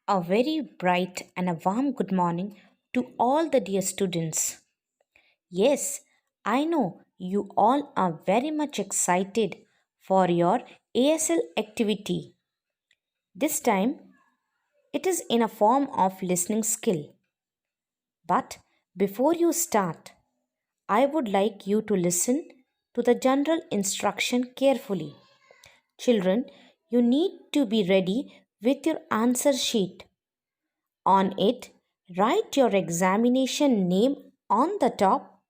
A very bright and a warm good morning to all the dear students. Yes, I know you all are very much excited for your ASL activity. This time it is in a form of listening skill. But before you start, I would like you to listen to the general instruction carefully. Children, you need to be ready with your answer sheet. On it, write your examination name on the top,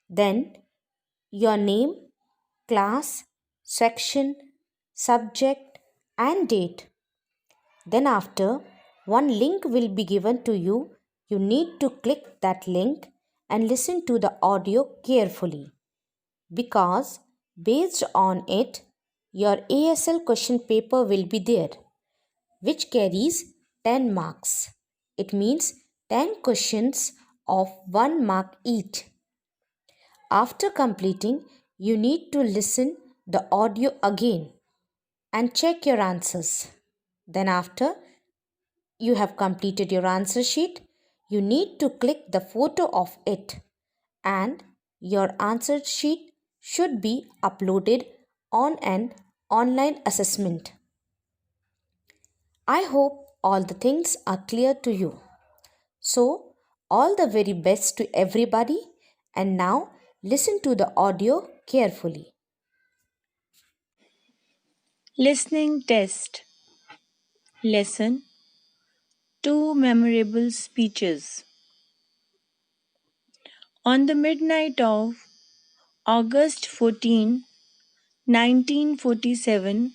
then your name, class, section, subject, and date. Then, after, one link will be given to you. You need to click that link and listen to the audio carefully because, based on it, your ASL question paper will be there, which carries 10 marks. It means 10 questions of 1 mark each. After completing, you need to listen the audio again and check your answers. Then after you have completed your answer sheet, you need to click the photo of it and your answer sheet should be uploaded on an online assessment. I hope all the things are clear to you. So, all the very best to everybody. And now, listen to the audio carefully. Listening test. Lesson. Two memorable speeches. On the midnight of August 14, 1947,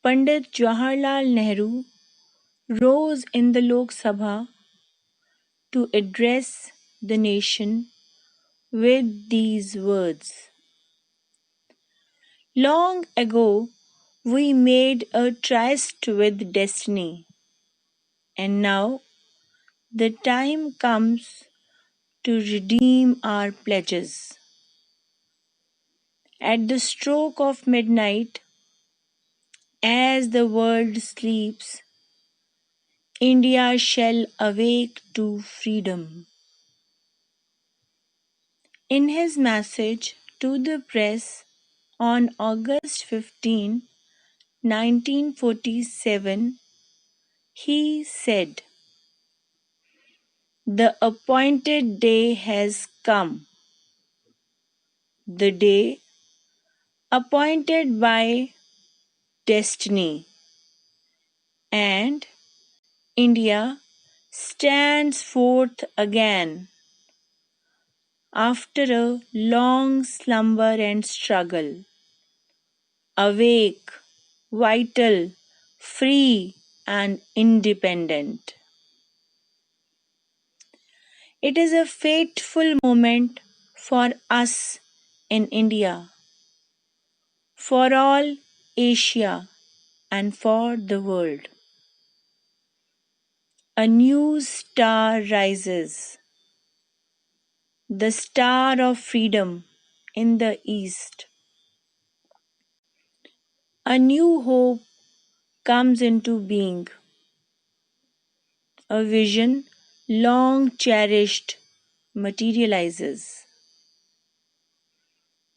Pandit Jawaharlal Nehru rose in the Lok Sabha to address the nation with these words. Long ago, we made a tryst with destiny, and now the time comes to redeem our pledges. At the stroke of midnight, as the world sleeps, India shall awake to freedom. In his message to the press on August 15, 1947, he said, "The appointed day has come, the day appointed by destiny, and India stands forth again after a long slumber and struggle, awake, vital, free, and independent. It is a fateful moment for us in India, for all Asia, and for the world. A new star rises, the star of freedom in the east. A new hope comes into being, a vision long cherished materializes.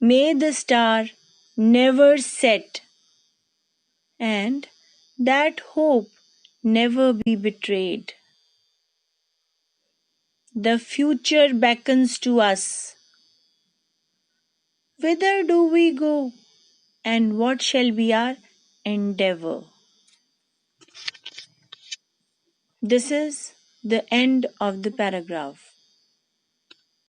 May the star never set and that hope never be betrayed. The future beckons to us. Whither do we go, and what shall be our endeavor? This is the end of the paragraph.